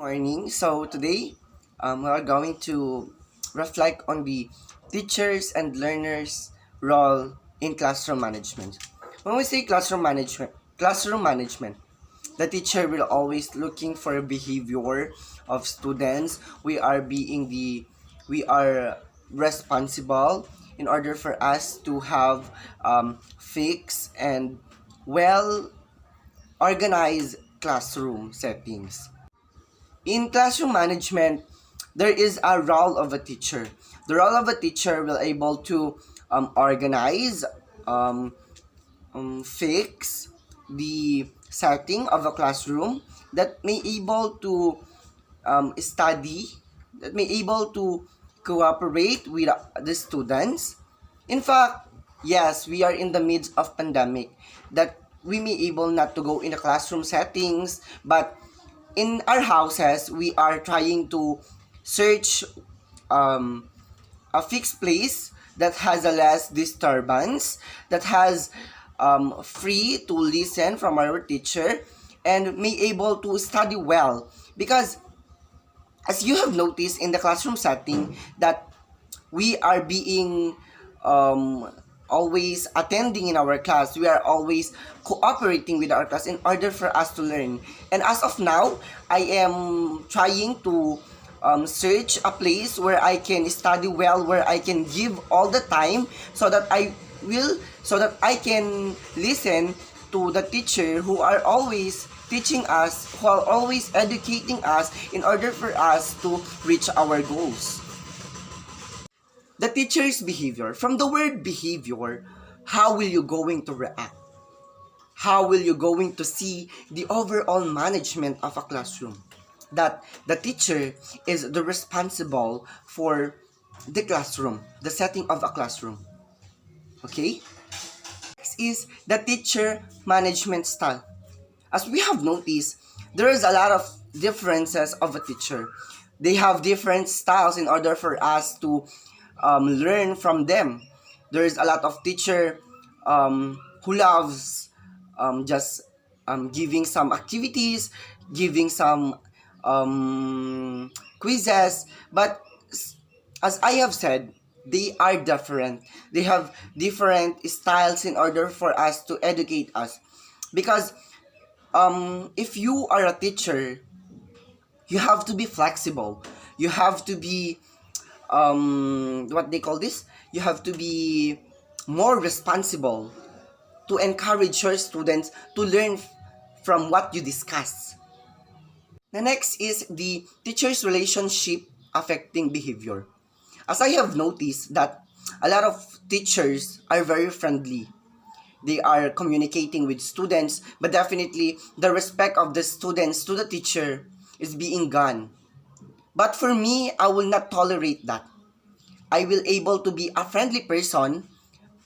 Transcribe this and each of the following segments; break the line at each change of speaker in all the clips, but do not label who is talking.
Morning. So today, we are going to reflect on the teachers and learners' role in classroom management. When we say classroom management, the teacher will always looking for behavior of students. We are responsible in order for us to have fixed and well organized classroom settings. In classroom management, there is a role of a teacher. The role of a teacher will able to organize, um, fix the setting of a classroom that may able to study, that may able to cooperate with the students. In fact, yes, we are in the midst of pandemic that we may able not to go in the classroom settings, but in our houses we are trying to search um, a fixed place that has a less disturbance, that has free to listen from our teacher and may able to study well, because as you have noticed in the classroom setting that we are being um, always attending in our class. We are always cooperating with our class in order for us to learn. And as of now, I am trying to search a place where I can study well, where I can give all the time, so that I can listen to the teacher who are always teaching us, who are always educating us in order for us to reach our goals. The teacher's behavior. From the word behavior, how will you going to react? How will you going to see the overall management of a classroom? That the teacher is the responsible for the classroom, the setting of a classroom. Okay? Next is the teacher management style. As we have noticed, there is a lot of differences of a teacher. They have different styles in order for us to learn from them. There is a lot of teacher who loves just giving some activities, giving some quizzes, but as I have said, they are different. They have different styles in order for us to educate us. Because if you are a teacher, you have to be flexible. You have to be what they call this. You have to be more responsible to encourage your students to learn from what you discuss. The next is the teacher's relationship affecting behavior. As I have noticed that a lot of teachers are very friendly. They are communicating with students, but definitely the respect of the students to the teacher is being gone. But for me, I will not tolerate that. I will able to be a friendly person,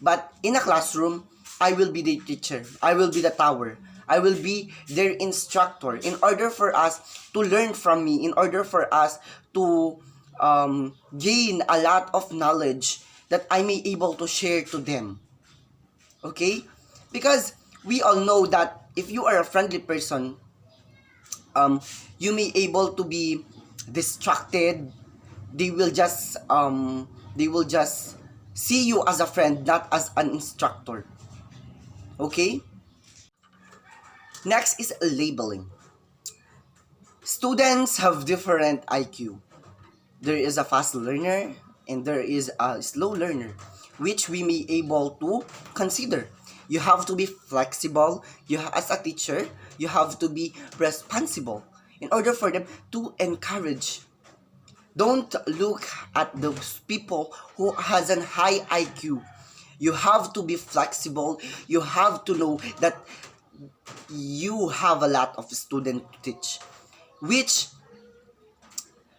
but in a classroom, I will be the teacher. I will be the tower. I will be their instructor in order for us to learn from me, in order for us to gain a lot of knowledge that I may able to share to them. Okay? Because we all know that if you are a friendly person, you may able to be distracted. They will just see you as a friend, not as an instructor. Okay? Next is labeling. Students have different IQ. There is a fast learner and there is a slow learner, which we may able to consider. You have to be flexible. As a teacher, you have to be responsible in order for them to encourage. Don't look at those people who has an high IQ. You have to be flexible. You have to know that you have a lot of students to teach, which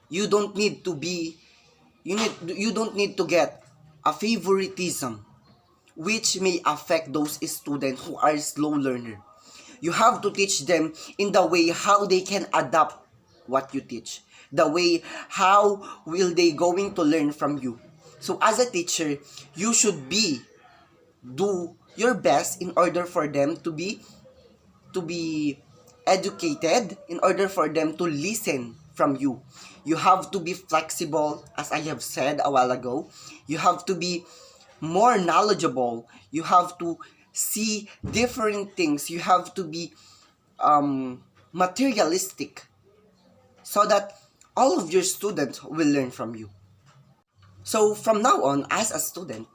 you don't need to be you don't need to get a favoritism which may affect those students who are slow learner. You have to teach them in the way how they can adapt what you teach, the way how will they going to learn from you. So as a teacher, you should be do your best in order for them to be educated, in order for them to listen from you. You have to be flexible, as I have said a while ago. You have to be more knowledgeable. You have to see different things. You have to be materialistic so that all of your students will learn from you. So from now on, as a student,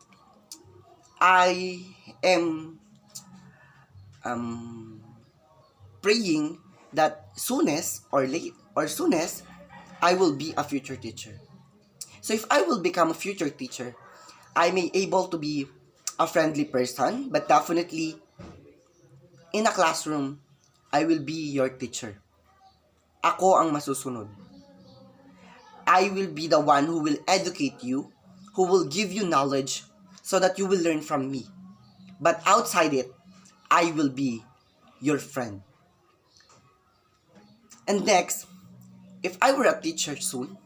I am um, praying that soonest or late or soonest I will be a future teacher. So if I will become a future teacher, I may able to be a friendly person, but definitely in a classroom, I will be your teacher. Ako ang masusunod. I will be the one who will educate you, who will give you knowledge so that you will learn from me. But outside it, I will be your friend. And next, if I were a teacher soon,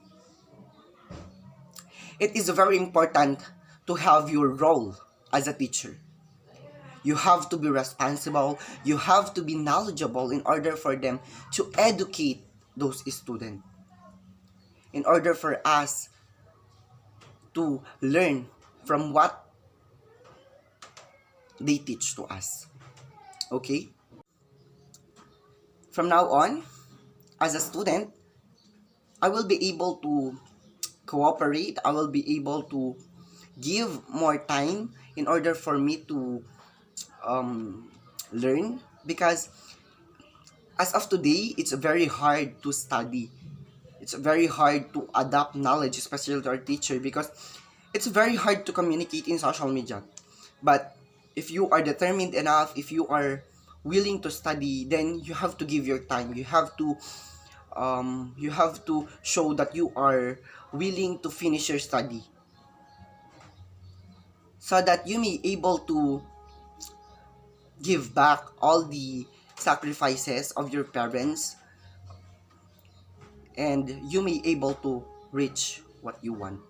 it is very important to have your role as a teacher. You have to be responsible, you have to be knowledgeable in order for them to educate those students. In order for us to learn from what they teach to us. Okay? From now on, as a student, I will be able to cooperate. I will be able to give more time in order for me to learn, because as of today, it's very hard to study. It's very hard to adapt knowledge, especially to our teacher, because it's very hard to communicate in social media. But if you are determined enough, if you are willing to study, then you have to give your time. You have to show that you are willing to finish your study, so that you may able to give back all the sacrifices of your parents, and you may able to reach what you want.